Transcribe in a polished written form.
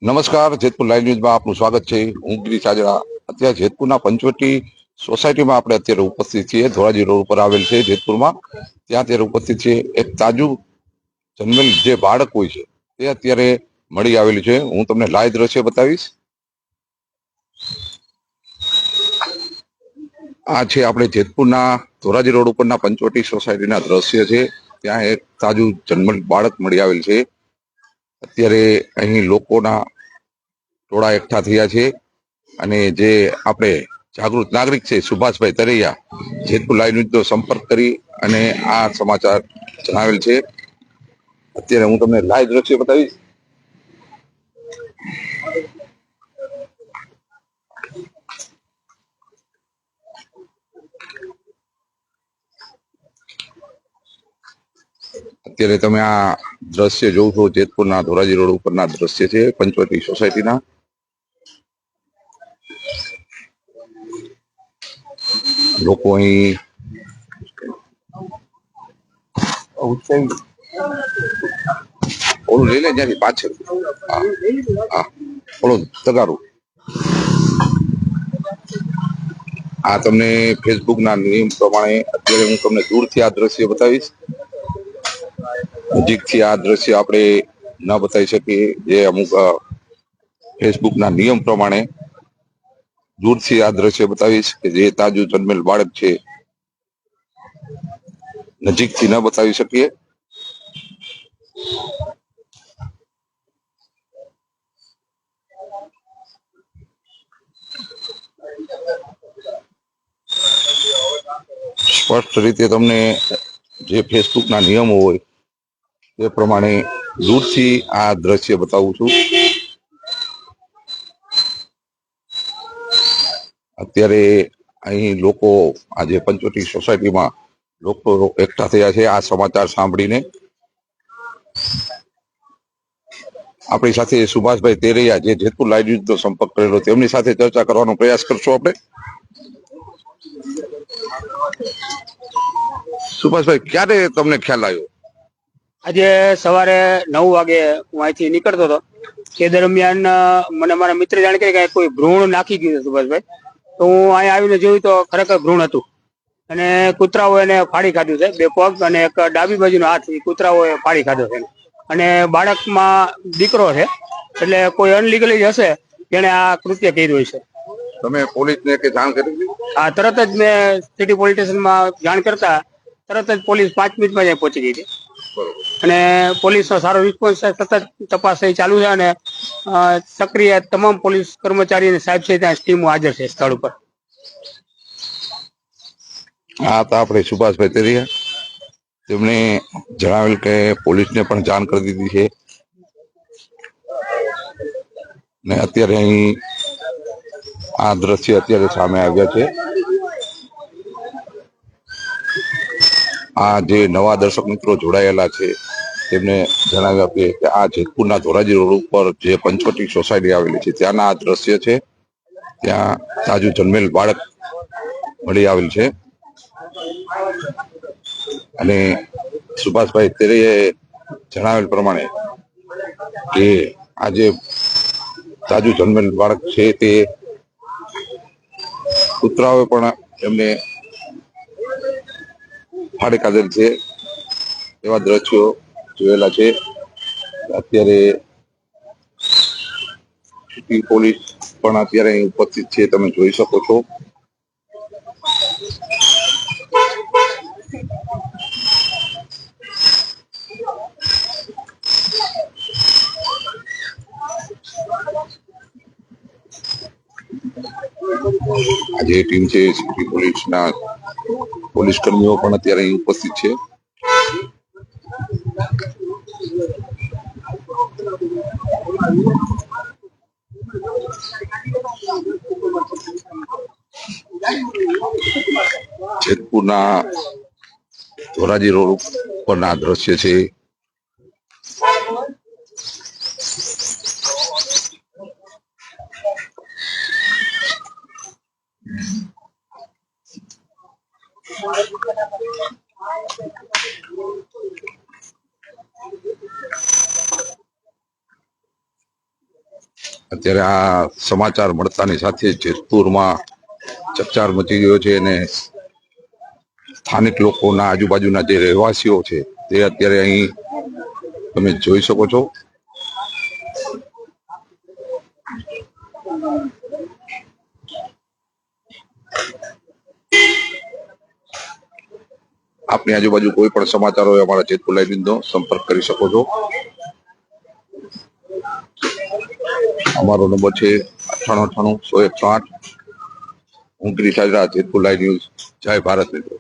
નમસ્કાર, જેતપુર લાઈવ ન્યૂઝમાં આપનું સ્વાગત છે. હું ગિરીશ આજરા. અત્યારે જેતપુરના પંચવટી સોસાયટીમાં આપણે અત્યારે ઉપસ્થિત છીએ. ધોરાજી રોડ ઉપર આવેલ છે જેતપુરમાં. ત્યાં અત્યારે ઉપસ્થિત છે. એક તાજું જન્મેલ જે બાળક હોય છે તે અત્યારે મળી આવેલું છે. હું તમને લાઈવ દ્રશ્ય બતાવીશ. આ છે આપણે જેતપુરના ધોરાજી રોડ ઉપરના પંચવટી સોસાયટીના દ્રશ્ય છે. ત્યાં એક તાજું જન્મેલ બાળક મળી આવેલ છે. અત્યારે અહીં લોકોના ટોળા એકઠા થયા છે અને જે આપણે જાગૃત નાગરિક છે સુભાષભાઈ તરૈયા જેતપુર લાઈવ ન્યૂઝનો સંપર્ક કરી અને આ સમાચાર જણાવેલ છે. અત્યારે હું તમને લાઈવ દ્રશ્ય બતાવીશ. અત્યારે તમે આ દ્રશ્ય જોવ છો જેતપુરના ધોરાજી રોડ ઉપરના દ્રશ્ય છે પંચવટી સોસાયટીના. લોકો અહીં ઓલું લઈ લે જ્યાંથી પાછળ. હા હા, ઓલું તગારું. આ તમને ફેસબુકના નિયમ પ્રમાણે અત્યારે હું તમને દૂરથી આ દ્રશ્ય બતાવીશ. નજીકથી આ દ્રશ્ય આપણે ન બતાવી શકીએ, જે અમુક ફેસબુકના નિયમ પ્રમાણે દૂરથી આ દ્રશ્ય બતાવીશ કે જે તાજું જન્મેલ બાળક છે નજીકથી ન બતાવી શકીએ. સ્પષ્ટ રીતે તમને જે ફેસબુકના નિયમો હોય તે પ્રમાણે દૂરથી આ દ્રશ્ય બતાવું છું. અત્યારે અહીં લોકો આજે પંચવટી સોસાયટીમાં લોકો એકઠા થયા છે આ સમાચાર સાંભળીને. આપણી સાથે સુભાષભાઈ તેરૈયા જે જેતપુર લાઈવ ન્યૂઝનો સંપર્ક કરેલો તેમની સાથે ચર્ચા કરવાનો પ્રયાસ કરશો આપણે. સુભાષભાઈ, ક્યારે તમને ખ્યાલ આવ્યો? આજે સવારે 9 વાગે હું અહીંથી નીકળતો હતો. તે દરમિયાન મને મારા મિત્ર જાણ કરી કે કોઈ ભ્રૂણ નાખી ગયું છે સુભાષભાઈ. તો હું અહીંયા આવીને જોયું તો ખરેખર ભ્રૂણ હતું અને કૂતરાઓ એને ફાડી ખાધું છે. 2 પગ અને એક ડાબી બાજુનો હાથ કૂતરાઓએ ફાડી ખાધો છે અને બાળકમાં દીકરો છે, એટલે કોઈ અનલીગલી જ હશે જેને આ કૃત્ય કર્યું છે. તમે પોલીસને કે જાણ કરી? હા, તરત જ મેં સિટી પોલીસ સ્ટેશનમાં જાણ કરતા તરત જ પોલીસ 5 મિનિટમાં જ પહોંચી ગઈ હતી અને પોલીસનો સારો રિસ્પોન્સ છે. સતત તપાસ ચાલુ છે અને સક્રિય તમામ પોલીસ કર્મચારી અને સાહેબ છે ત્યાં ટીમો હાજર છે સ્થળ ઉપર. હા, તો આપણે સુભાષભાઈ તેરૈયા તેમણે જણાવેલ કે પોલીસને પણ જાણ કરી દીધી છે ને અત્યારે અહીં આ દ્રશ્ય અત્યારે સામે આવ્યા છે. આ જે નવા દર્શક મિત્રો જોડાયેલા છે તેમને જણાવી આપીએ કે આ જેતપુરના ધોરાજી રોડ ઉપર જે પંચવટી સોસાયટી આવેલી છે ત્યાંના આ દ્રશ્ય છે. ત્યાં તાજું જન્મેલ બાળક મળી આવેલ છે અને સુભાષભાઈ તેરૈયાએ જણાવેલ પ્રમાણે કે આજે તાજું જન્મેલ બાળક છે તે કૂતરાઓએ પણ એમને ફાડી ખાધેલ છે એવા દ્રશ્યો જોયેલા છે. અત્યારે પોલીસ પણ અત્યારે અહીં ઉપસ્થિત છે, તમે જોઈ શકો છો. આજે ટીમ છે સિટી પોલીસના પોલીસ કર્મીઓ પણ અત્યારે અહીં ઉપસ્થિત છે. જેતપુરના ધોરાજી રોડ ઉપરના દ્રશ્ય છે. અત્યારે આ સમાચાર મળતાની સાથે જેતપુરમાં ચકચાર મચી ગયો છે અને સ્થાનિક લોકોના આજુબાજુના જે રહેવાસીઓ છે તે અત્યારે અહીં તમે જોઈ શકો છો. આપની આજુબાજુ કોઈ પણ સમાચાર હોય અમારા જેતપુર લાઈવ ન્યૂઝનો સંપર્ક કરી શકો છો. અમારો નંબર છે 9898 101 હું ગિરીશ હાજરા, જેતપુર લાઈવ ન્યૂઝ. જય ભારત મિત્રો.